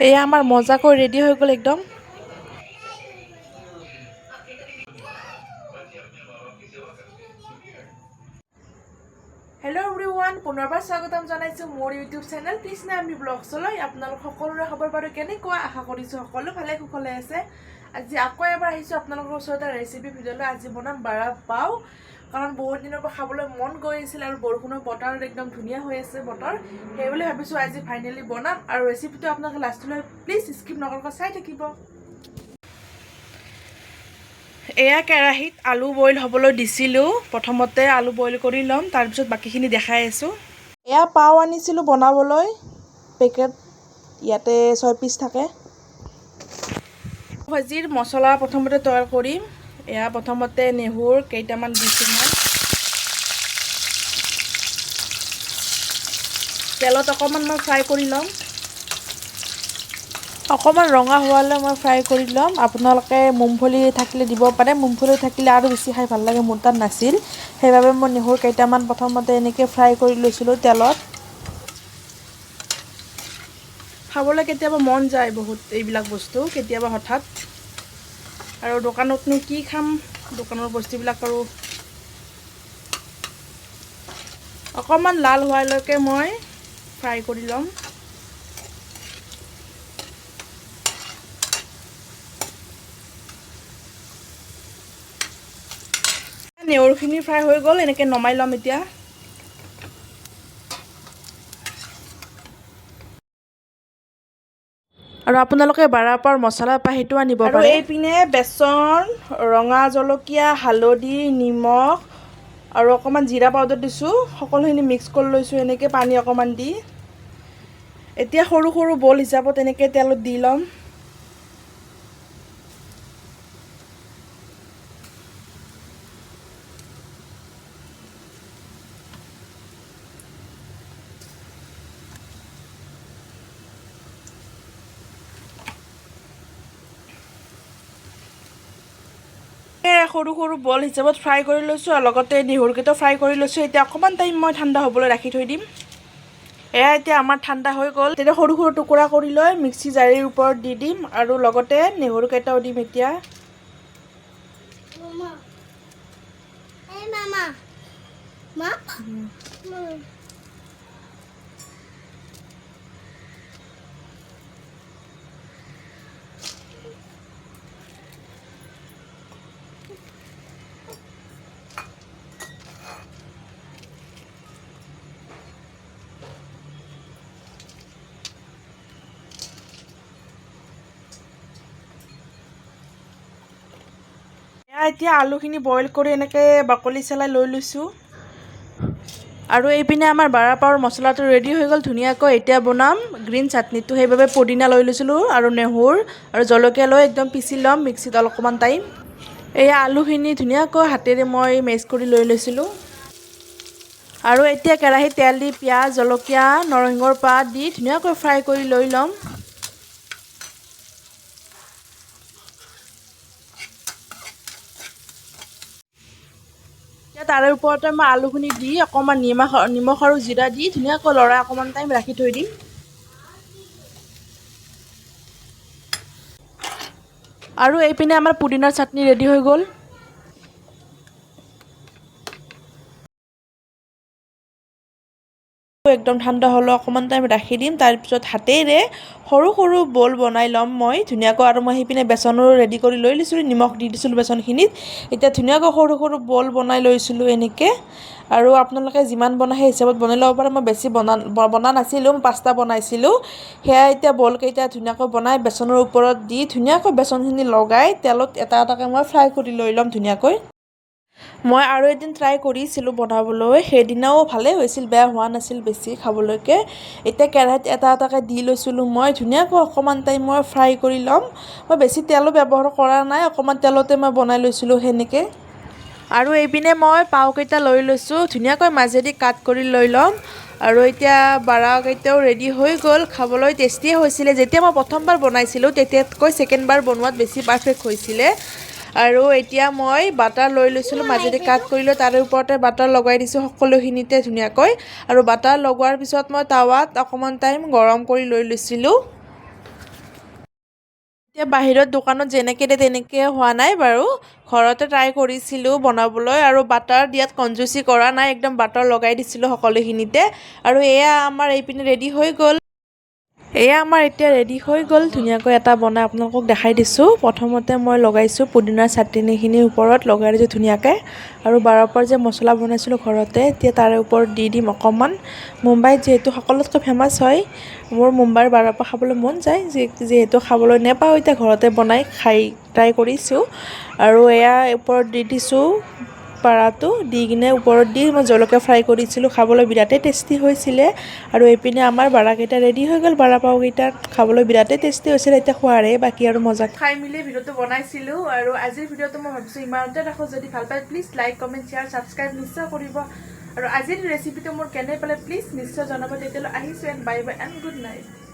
এয়া আমাৰ মজাকৈ ৰেডি হৈ গ'ল একদম। হেল্ল' এভৰিৱান, পুনৰবাৰ স্বাগতম জনাইছোঁ মোৰ ইউটিউব চেনেল তৃষ্ণা ব্লগছলৈ। আপোনালোক সকলোৰে খবৰ বাৰু কেনেকুৱা? আশা কৰিছোঁ সকলো ভালে কুশলে আছে। আজি আকৌ এবাৰ আহিছোঁ আপোনালোকৰ ওচৰতে ৰেচিপি ভিডিঅ'লৈ। আজি বনাম বাৰা পাও, কাৰণ বহুত দিনৰ পৰা খাবলৈ মন গৈ আছিল আৰু বৰষুণৰ বতৰত একদম ধুনীয়া হৈ আছে বতৰ, সেইবুলি ভাবিছোঁ আজি ফাইনেলি বনাম। আৰু ৰেচিপিটো আপোনালোকে লাষ্টলৈ প্লিজ স্কিপ নকৰাকৈ চাই থাকিব। এয়া কেৰাহীত আলু বইল হ'বলৈ দিছিলোঁ। প্ৰথমতে আলু বইল কৰি ল'ম, তাৰপিছত বাকীখিনি দেখাই আছোঁ। এয়া পাও আনিছিলোঁ বনাবলৈ, পেকেট ইয়াতে 6 পিচ থাকে। ভাজিৰ মছলা প্ৰথমতে তৈয়াৰ কৰিম। এয়া প্ৰথমতে নেহুৰ কেইটামান দিছোঁ মই। তেলত অকণমান মই ফ্ৰাই কৰি ল'ম, অকণমান ৰঙা হোৱালৈ মই ফ্ৰাই কৰি ল'ম। আপোনালোকে মুমফলি থাকিলে দিব পাৰে, মুমফলি থাকিলে আৰু বেছি খাই ভাল লাগে, মোৰ তাত নাছিল সেইবাবে মই নেহুৰ কেইটামান প্ৰথমতে এনেকৈ ফ্ৰাই কৰি লৈছিলোঁ তেলত। খাবলৈ কেতিয়াবা মন যায় বহুত এইবিলাক বস্তু, কেতিয়াবা হঠাৎ, আৰু দোকানতনো কি খাম, দোকানৰ বস্তুবিলাক আৰু। অকণমান লাল হোৱালৈকে মই ফ্ৰাই কৰি ল'ম। নেউৰখিনি ফ্ৰাই হৈ গ'ল, এনেকৈ নমাই ল'ম এতিয়া। আৰু আপোনালোকে বাৰা পাওৰ মছলা পায় সেইটো আনিব পাৰে। আৰু এইপিনে বেচন, ৰঙা জলকীয়া, হালধি, নিমখ আৰু অকণমান জিৰা পাউডাৰ দিছোঁ, সকলোখিনি মিক্স কৰি লৈছোঁ এনেকৈ পানী অকণমান দি। এতিয়া সৰু সৰু বল হিচাপত এনেকৈ তেলত দি ল'ম। সৰু সৰু বল হিচাপত ফ্ৰাই কৰি লৈছোঁ, আৰু লগতে নেহুৰকেইটাও ফ্ৰাই কৰি লৈছোঁ। এতিয়া অকণমান টাইম মই ঠাণ্ডা হ'বলৈ ৰাখি থৈ দিম। এয়া এতিয়া আমাৰ ঠাণ্ডা হৈ গ'ল। তেতিয়া সৰু সৰু টুকুৰা কৰি লৈ মিক্সি জাৰিৰ ওপৰত দি দিম, আৰু লগতে নেহুৰকেইটাও দিম এতিয়া। এতিয়া আলুখিনি বইল কৰি এনেকৈ বাকলি চেলাই লৈ লৈছোঁ। আৰু এইপিনে আমাৰ বাৰা পাওৰ মছলাটো ৰেডি হৈ গ'ল ধুনীয়াকৈ। এতিয়া বনাম গ্ৰীণ চাটনিটো, সেইবাবে পদিনা লৈ লৈছিলোঁ আৰু নেহুৰ আৰু জলকীয়া লৈ একদম পিচি ল'ম মিক্সিত অকণমান টাইম। এয়া আলুখিনি ধুনীয়াকৈ হাতেৰে মই মেছ কৰি লৈ লৈছিলোঁ। আৰু এতিয়া কেৰাহীত তেল দি পিঁয়াজ, জলকীয়া, নৰসিংহৰ পাত দি ধুনীয়াকৈ ফ্ৰাই কৰি লৈ ল'ম। তাৰে ওপৰতে মই আলুখিনি দি অকণমান নিমখ আৰু জিৰা দি ধুনীয়াকৈ লৰাই অকণমান টাইম ৰাখি থৈ দিম। আৰু এইপিনে আমাৰ পুদিনাৰ চাটনি ৰেডি হৈ গ'ল। একদম ঠাণ্ডা হ'লে অকণমান টাইম ৰাখি দিম, তাৰপিছত হাতেৰে সৰু সৰু বল বনাই ল'ম মই ধুনীয়াকৈ। আৰু মই সেইপিনে বেচনো ৰেডি কৰি লৈ লৈছিলোঁ, নিমখ দি দিছিলোঁ বেচনখিনিত। এতিয়া ধুনীয়াকৈ সৰু সৰু বল বনাই লৈছিলোঁ এনেকৈ। আৰু আপোনালোকে যিমান বনাই সেই হিচাপত বনাই ল'ব পাৰে। মই বেছি বনা নাছিলোঁ, 5টা বনাইছিলোঁ। সেয়া এতিয়া বলকেইটা ধুনীয়াকৈ বনাই বেচনৰ ওপৰত দি ধুনীয়াকৈ বেচনখিনি লগাই তেলত এটা এটাকৈ মই ফ্ৰাই কৰি লৈ ল'ম ধুনীয়াকৈ। মই আৰু এদিন ট্ৰাই কৰিছিলোঁ বনাবলৈ, সেইদিনাও ভালেই হৈছিল, বেয়া হোৱা নাছিল বেছি খাবলৈকে। এতিয়া কেৰাহীত এটা এটাকৈ দি লৈছিলোঁ মই ধুনীয়াকৈ, অকণমান টাইম মই ফ্ৰাই কৰি ল'ম। মই বেছি তেলো ব্যৱহাৰ কৰা নাই, অকণমান তেলতে মই বনাই লৈছিলোঁ সেনেকৈ। আৰু এইপিনে মই পাওকেইটা লৈ লৈছোঁ, ধুনীয়াকৈ মাজেদি কাট কৰি লৈ ল'ম। আৰু এতিয়া বাৰাকেইটাও ৰেডি হৈ গ'ল, খাবলৈ টেষ্টিয়ে হৈছিলে। যেতিয়া মই প্ৰথমবাৰ বনাইছিলোঁ তেতিয়াতকৈ ছেকেণ্ডবাৰ বনোৱাত বেছি পাৰফেক্ট হৈছিলে। আৰু এতিয়া মই বাটাৰ লৈ লৈছিলোঁ, মাজেদি কাট কৰি লৈ তাৰে ওপৰতে বাটাৰ লগাই দিছোঁ সকলোখিনিতে ধুনীয়াকৈ। আৰু বাটাৰ লগোৱাৰ পিছত মই টাৱাত অকণমান টাইম গৰম কৰি লৈ লৈছিলোঁ। এতিয়া বাহিৰত দোকানত যেনেকৈ দিয়ে তেনেকৈ হোৱা নাই বাৰু, ঘৰতে ট্ৰাই কৰিছিলোঁ বনাবলৈ আৰু বাটাৰ দিয়াত কঞ্জুচি কৰা নাই, একদম বাটাৰ লগাই দিছিলোঁ সকলোখিনিতে। আৰু এয়া আমাৰ এইপিনে ৰেডি হৈ গ'ল। এতিয়া ৰেডি হৈ গ'ল, ধুনীয়াকৈ এটা বনাই আপোনালোকক দেখাই দিছোঁ। প্ৰথমতে মই লগাইছোঁ পুদিনাৰ চাটনিখিনিৰ ওপৰত লগাই দিছোঁ ধুনীয়াকৈ, আৰু বাৰপৰ যে মছলা বনাইছিলোঁ ঘৰতে, এতিয়া তাৰে ওপৰত দি দিম অকণমান। মুম্বাইত যিহেতু সকলোতকৈ ফেমাছ হয়, মোৰ মুম্বাইৰ বাৰপা খাবলৈ মন যায়, যিহেতু খাবলৈ নেপাওঁ, এতিয়া ঘৰতে বনাই ট্ৰাই কৰিছোঁ। আৰু এয়া ওপৰত দি দিছোঁ পাৰাটো, দি কিনে ওপৰত দি মই জলকীয়া ফ্ৰাই কৰিছিলোঁ, খাবলৈ বিৰাটেই টেষ্টি হৈছিলে। আৰু এইপিনে আমাৰ বাৰাকেইটা ৰেডি হৈ গ'ল, বাৰা পাওকেইটা খাবলৈ বিৰাটেই টেষ্টি হৈছিলে। এতিয়া খোৱাৰে বাকী আৰু মজা খাই মেলি ভিডিঅ'টো বনাইছিলোঁ। আৰু আজিৰ ভিডিঅ'টো মই ভাবিছোঁ ইমানতে ৰাখোঁ। যদি ভাল পায় please like, comment, share, subscribe নিশ্চয় কৰিব। আৰু আজিৰ ৰেচিপিটো মোৰ কেনে পালে প্লিজ নিশ্চয় জনাব। তেতিয়ালৈ আহিছোঁ, and bye bye and good night.